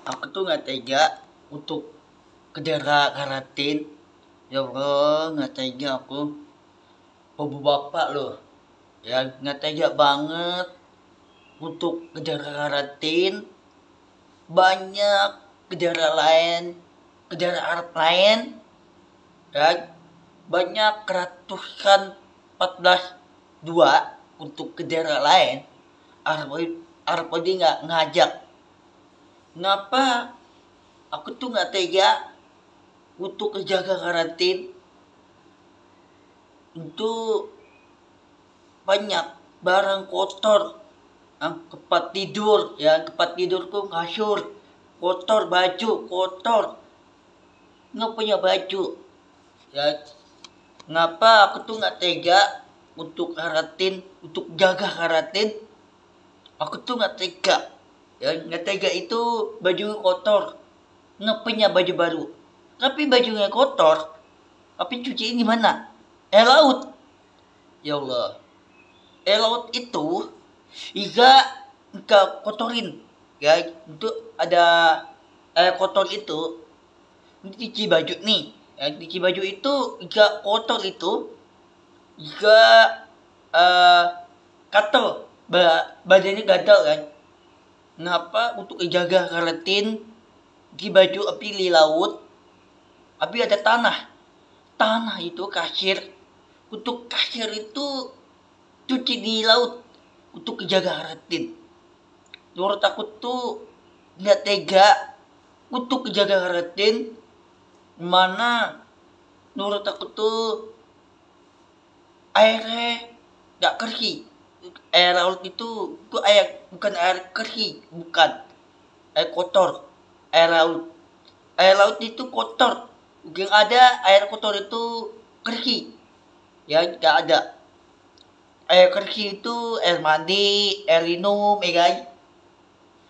Aku tuh nggak tega untuk kejar karatin. Ya Allah, nggak tega aku. Bapak bapak loh, ya nggak tega banget untuk kejar karatin. Banyak kejar lain, kejar Arab lain, ya banyak ratusan 14 dua untuk kejar lain. Arab Arab aja nggak ngajak. Kenapa aku tuh nggak tega untuk kejaga karantin itu banyak barang kotor, tempat tidur, ya tempat tidurku kasur kotor, baju kotor, nggak punya baju, ya ngapa aku tuh nggak tega untuk karantin, untuk jaga karantin. Aku tuh nggak tega, ya nggak tega itu baju kotor, nggak punya baju baru, tapi bajunya kotor, tapi cuciin gimana? Laut. Ya Allah, laut itu jika kotorin, ya itu ada air kotor itu, ini cuci baju nih, ya cuci baju itu jika kotor itu, jika uh, gatal, badannya gatal kan. Kenapa? Untuk jaga karantin di baju api di laut, api ada tanah itu kasir, untuk kasir itu cuci di laut untuk jaga karantin. Menurut aku tuh nggak tega untuk jaga karantin, mana menurut aku tuh airnya nggak bersih. Air laut itu air, bukan air bersih, bukan air kotor. Air laut itu kotor, yang ada air kotor itu bersih, ya nggak ada. Air bersih itu air mandi, air minum, ya guys.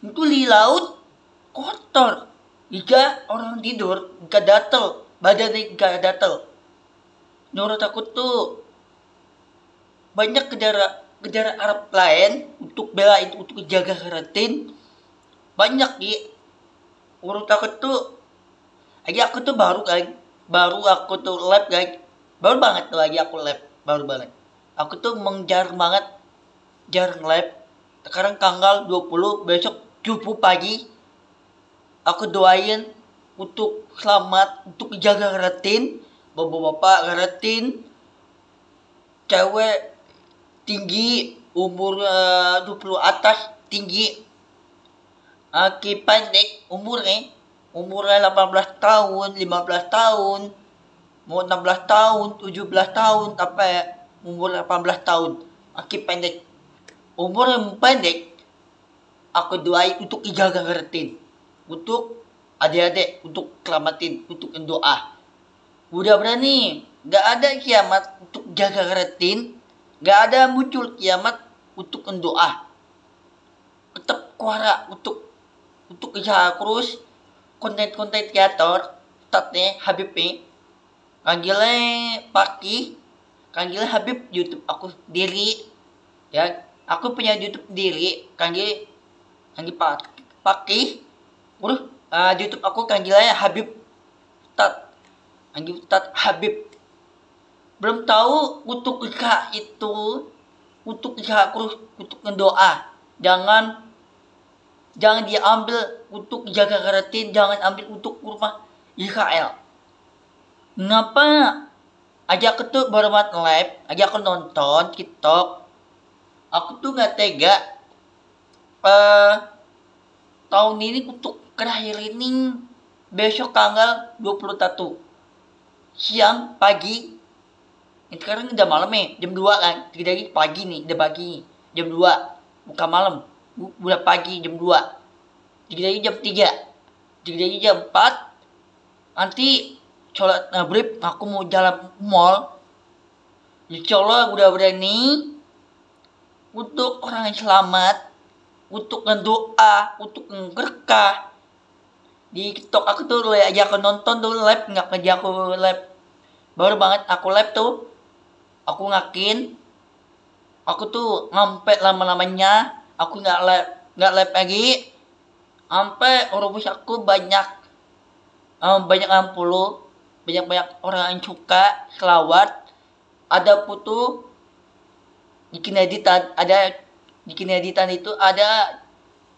Itu di laut kotor, jika orang tidur nggak datel, badannya nggak datel. Menurut aku tuh banyak negara Arab lain untuk belain, untuk jaga karantin. Banyak ya. Menurut aku tuh, aja aku tuh baru aku tuh lab guys, baru banget tuh lagi aku lab, baru banget. Aku tuh jarang banget, jarang lab. Sekarang tanggal 20, besok subuh pagi, aku doain untuk selamat, untuk jaga karantin, bapak-bapak karantin, cewek tinggi, umur 20 atas, tinggi, aki pendek umurnya 18 tahun, 15 tahun, mau 16 tahun, 17 tahun, sampai umur 18 tahun, aki pendek. Umur yang pendek, aku doain untuk jaga karantin, untuk adik-adik, untuk selamatin, untuk doa. Udah berani, gak ada kiamat untuk jaga karantin, gak ada muncul kiamat untuk doa. Tetap kuara untuk usaha terus, konten-konten kreator, tatnya Habib nih, kanggilnya Paki, kanggilnya Habib YouTube aku diri, ya aku punya YouTube diri, kanggil Paki, udah YouTube aku kanggilnya Habib Tat, kanggil Tat Habib. Belum tahu untuk usaha itu, untuk usaha terus, untuk mendoa, jangan diambil untuk jaga karantin, jangan ambil untuk rumah Israel. Kenapa? Aja aku tuh baru banget live, aja aku nonton TikTok, aku tuh nggak tega. Tahun ini untuk terakhir ini, besok tanggal 21 siang pagi, sekarang udah malam ya, jam 2 kan, lagi pagi nih, udah pagi, jam 2, bukan malam, udah pagi jam 2, lagi jam 3, lagi jam 4, nanti sholat maghrib aku mau jalan mall. Insyaallah udah berani untuk orang yang selamat, untuk mendoa, untuk berkah. Di TikTok aku tuh aja aku nonton tuh live, nggak kerja aku live, baru banget aku live tuh, aku ngakin, aku tuh ngampet lama-lamanya, aku nggak live lagi, Sampai orang aku banyak banyak 60, banyak orang yang suka selawat. Ada foto di kineditan, ada di kineditan itu ada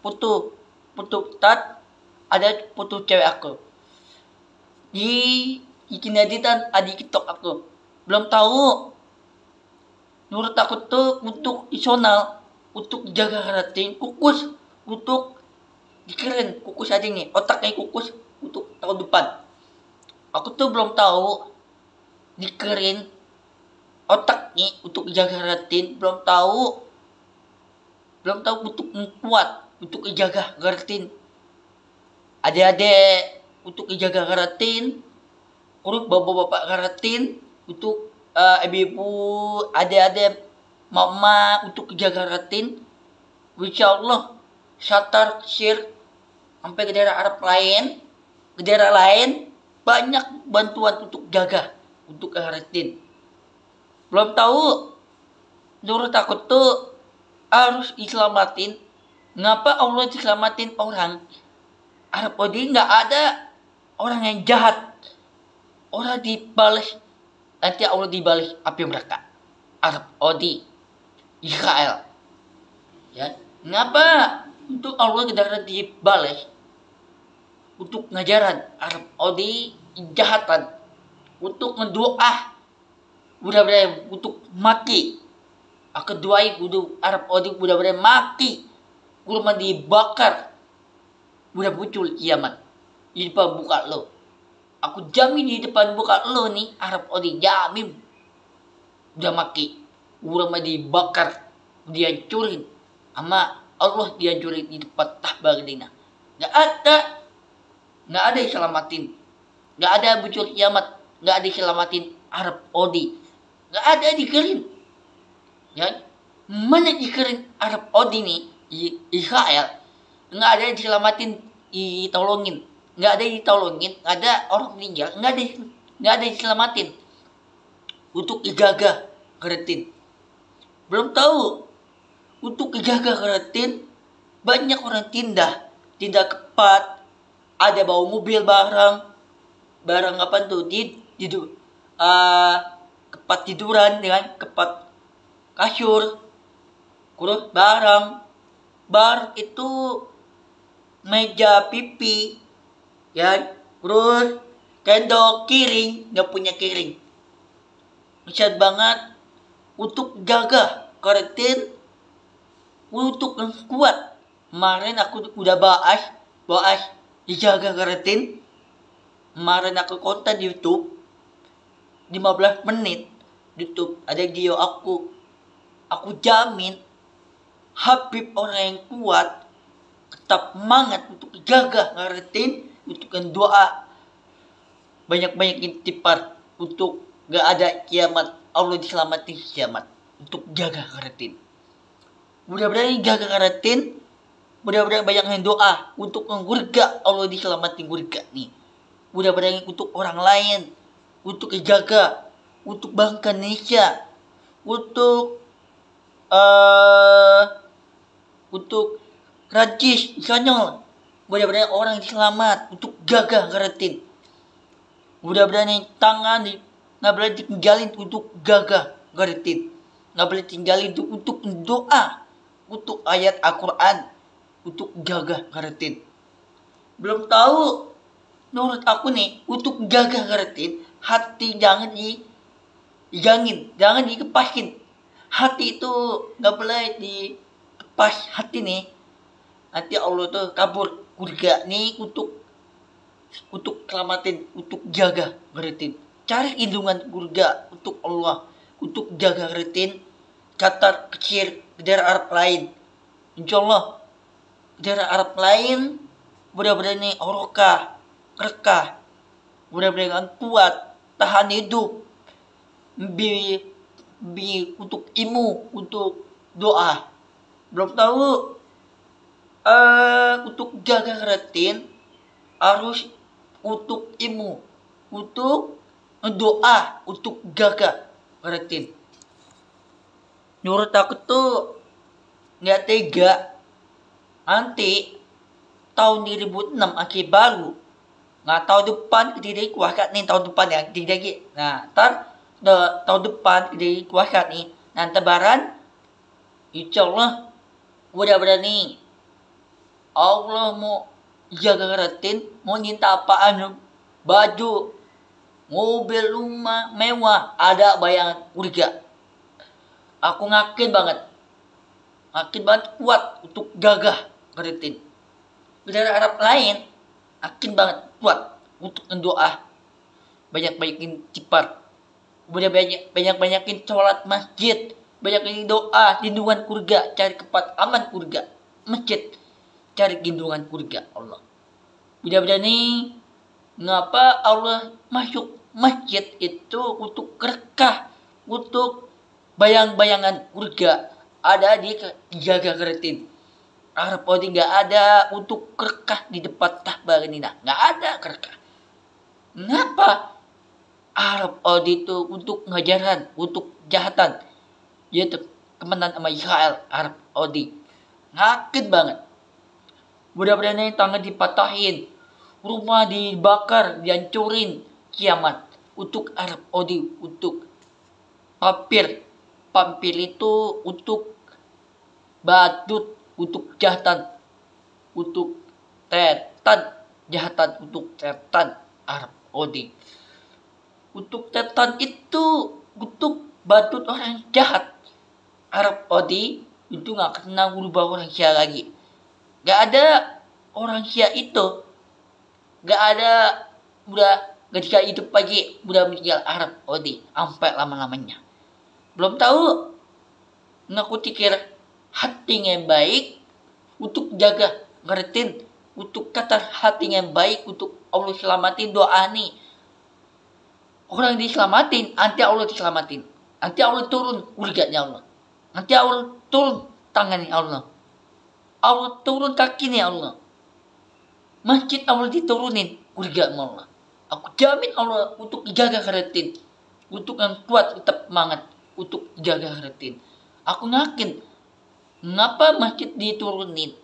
foto foto tat, ada foto cewek aku di kineditan, ada di TikTok aku. Belum tahu, menurut aku tuh untuk isional, untuk jaga hati kukus, untuk dikirim kukus aja nih, otaknya kukus untuk tahun depan. Aku tuh belum tahu dikirim otaknya untuk jaga hati, belum tahu untuk kuat untuk jaga hati. Adik-adik untuk jaga hati, urut bapak-bapak hati, untuk ibu-ibu, adik-adik, mama untuk jaga hati. Insya Allah Shatar share sampai ke daerah Arab lain, ke daerah lain banyak bantuan untuk jaga untuk keharatin. Belum tahu, menurut aku tuh harus diselamatin. Ngapa Allah diselamatin orang Arab Saudi? Nggak ada orang yang jahat, orang dibalas, nanti Allah dibalas api mereka. Arab Saudi, Israel, ya. Ngapa untuk Allah tidak dibalas untuk ngajaran Arab Saudi jahatan, untuk ngedoa budak-budak untuk mati. Aku doai kudu Arab Saudi budak-budak mati, kurma dibakar, budak muncul kiamat di depan buka lo. Aku jamin di depan buka lo nih Arab Saudi, jamin udah mati, kurma dibakar, dihancurin sama Allah, dihancurin di depan tahbagdina. Nggak ada yang selamatin, nggak ada muncul kiamat, nggak ada yang selamatin Arab Saudi, nggak ada dikirim, ya. Mana dikirim Arab Saudi nih, Israel, nggak ada yang diselamatin, ditolongin, nggak ada yang ditolongin, nggak ada orang meninggal, nggak ada yang diselamatin untuk dijaga keretin. Belum tahu, untuk dijaga keretin banyak orang tindak kepat, ada bawa mobil barang apa tuh kepat tiduran dengan kepat kasur, kurus bar itu meja pipi, ya, kurus tendok kiring, nggak punya kiring. Besar banget untuk jaga keretin, untuk yang kuat. Kemarin aku udah bahas dijaga keretin. Kemarin aku konten di YouTube 15 menit YouTube, ada video aku jamin Habib orang yang kuat, tetap semangat untuk jaga keretin, untuk doa banyak-banyak intifar untuk gak ada kiamat, Allah diselamatin kiamat, untuk jaga keretin. Mudah-mudahan jaga keretin, mudah-mudahan banyak yang doa untuk ngurga, Allah diselamatin ngurga nih. Mudah-mudahan untuk orang lain, untuk jaga, untuk bangsa Indonesia, untuk Prancis, Spanyol. Mudah-mudahan orang selamat untuk jaga keretin. Mudah-mudahan tangan nggak boleh ditinggalin untuk jaga keretin, nggak boleh tinggalin untuk doa, untuk ayat Al-Quran, untuk jaga keretin. Belum tahu, menurut aku nih, untuk jaga keretin, hati jangan dikepasin. Hati itu nggak boleh dikepas hati nih. Nanti Allah tuh kabur surga nih untuk selamatin, untuk jaga keretin. Cari lindungan surga untuk Allah, untuk jaga keretin. Qatar kecil ke daerah Arab lain. Insya Allah daerah Arab lain mudah-mudahan nih orokah, rekah, mudah-mudahan kuat, tahan hidup, untuk ilmu, untuk doa. Belum tahu, untuk jaga keretin harus untuk ilmu, untuk doa, untuk jaga keretin. Menurut aku tuh nggak tega nanti tahun 2006 akhir baru. Nah, tahun depan kita kuahkan ni tahun depan yang tidak lagi. Nah, tahun depan kita kuahkan ni nanti baran insyaallah udah berani Allah mau jaga ratin, mau minta apaan, baju, mobil, rumah mewah, ada bayangan urga. Aku ngakin banget kuat untuk gagah ratin. Beda Arab lain, yakin banget kuat untuk mendoa, banyak-banyakin cepat, banyak-banyakin sholat masjid, banyak-banyakin doa, lindungan kurga, cari kepat aman kurga, masjid, cari lindungan kurga Allah. Beda-beda nih, ngapa Allah masuk masjid itu untuk kerekah, untuk bayang-bayangan kurga ada di jaga keretin. Arab Saudi nggak ada untuk kerekah di depan tahbar ini, nah nggak ada kerekah. Ngapa Arab Saudi itu untuk ngajaran, untuk jahatan, yaitu kemenangan sama Israel Arab Saudi. Ngakit banget. Budak-budaknya tangan dipatahin, rumah dibakar, dihancurin, kiamat. Untuk Arab Saudi, untuk pampir itu untuk badut, untuk jahatan, untuk setan, jahatan untuk setan Arab Saudi. Untuk setan itu untuk badut orang jahat Arab Saudi itu nggak kena berubah orang Syiah lagi. Gak ada orang Syiah itu, gak ada udah ketika hidup pagi udah meninggal Arab Saudi sampai lama-lamanya. Belum tahu ngaku pikir hati yang baik untuk jaga ngertiin, untuk kata hati yang baik untuk Allah selamatin doa nih. Orang diselamatin, nanti Allah diselamatin. Nanti Allah turun urgatnya Allah. Nanti Allah turun tangannya Allah. Allah turun kakinya Allah. Masjid Allah diturunin urgatnya Allah. Aku jamin Allah untuk jaga ngertiin, untuk yang kuat tetap semangat untuk jaga ngertiin. Aku yakin ngapa masjid diturunin,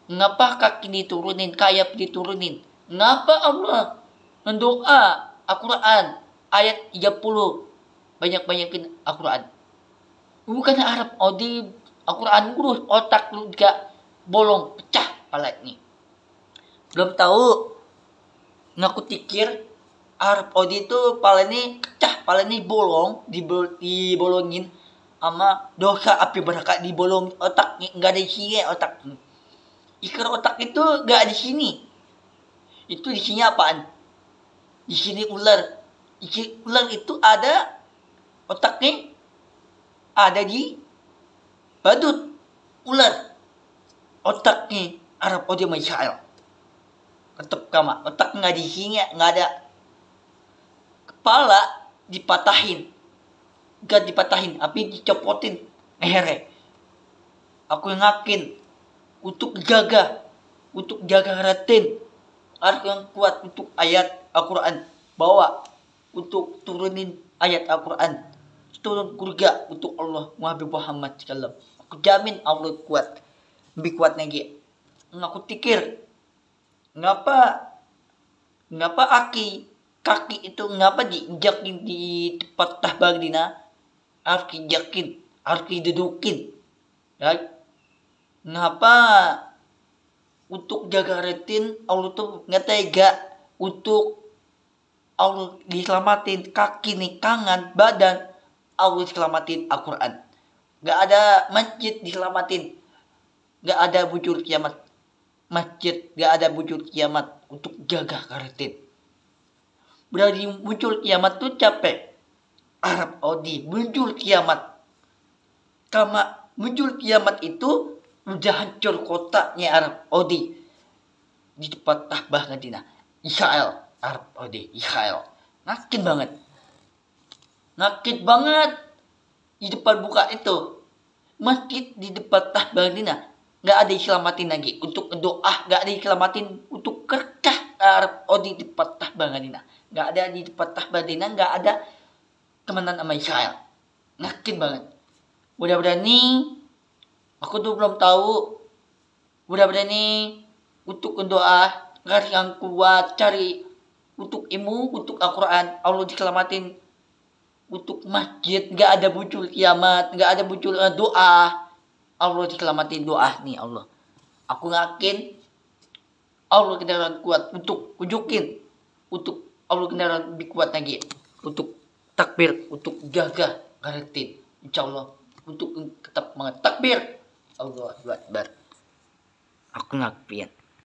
ngapa kaki diturunin, kayap diturunin, ngapa Allah mendoa Al-Quran ayat 30 banyak-banyakin Al-Quran. Bukan Arab Saudi Al-Quran gurus otak lu juga bolong pecah palatnya. Belum tahu ngaku pikir Arab Saudi itu palanya pecah, palanya bolong, dibolongin sama dosa api beraka dibolong otaknya, nggak ada isinya otaknya. Ikar otak itu nggak di sini. Itu di sini apaan? Di sini ular. Ular itu ada otaknya ada di badut ular. Otaknya Arab Saudi sama Israel. Tetap kama. Otak nggak di sini, nggak ada. Kepala dipatahin. Gak dipatahin, tapi dicopotin lehernya. Aku yakin untuk jaga ratin, harus yang kuat untuk ayat Al-Quran, bawa untuk turunin ayat Al-Quran, turun kurga untuk Allah Muhammad SAW. Aku jamin Allah kuat, lebih kuat lagi. Aku pikir ngapa kaki itu ngapa diinjakin di tempat tahbar dina, harus diinjakin, harus didudukin, ya. Ngapa untuk jaga retin Allah tuh nggak tega untuk Allah diselamatin kaki nih, tangan, badan Allah diselamatin Al-Quran. Nggak ada masjid diselamatin, nggak ada muncul kiamat masjid, nggak ada muncul kiamat untuk jaga retin. Berarti muncul kiamat tuh capek. Arab Saudi muncul kiamat. Karena muncul kiamat itu udah hancur kotanya Arab Saudi. Di depan Tahbah Madinah. Israel. Arab Saudi. Israel. Nakit banget. Di depan buka itu. Masjid di depan Tahbah Madinah. Gak ada diselamatin lagi. Untuk doa. Gak ada diselamatin untuk kerkah Arab Saudi di depan Tahbah Madinah. Gak ada di depan Tahbah Madinah. Gak ada kemenangan sama Israel. Yakin banget. Mudah-mudahan nih, aku tuh belum tahu. Mudah-mudahan nih, untuk doa garis yang kuat, cari untuk ilmu, untuk Al-Quran, Allah diselamatin. Untuk masjid nggak ada muncul kiamat, nggak ada muncul doa, Allah diselamatin doa nih Allah. Aku yakin Allah kendaraan kuat untuk tunjukin, untuk Allah kendaraan lebih kuat lagi, untuk takbir, untuk jaga garantin, insya Allah untuk tetap takbir Allah Akbar. Aku ngapain?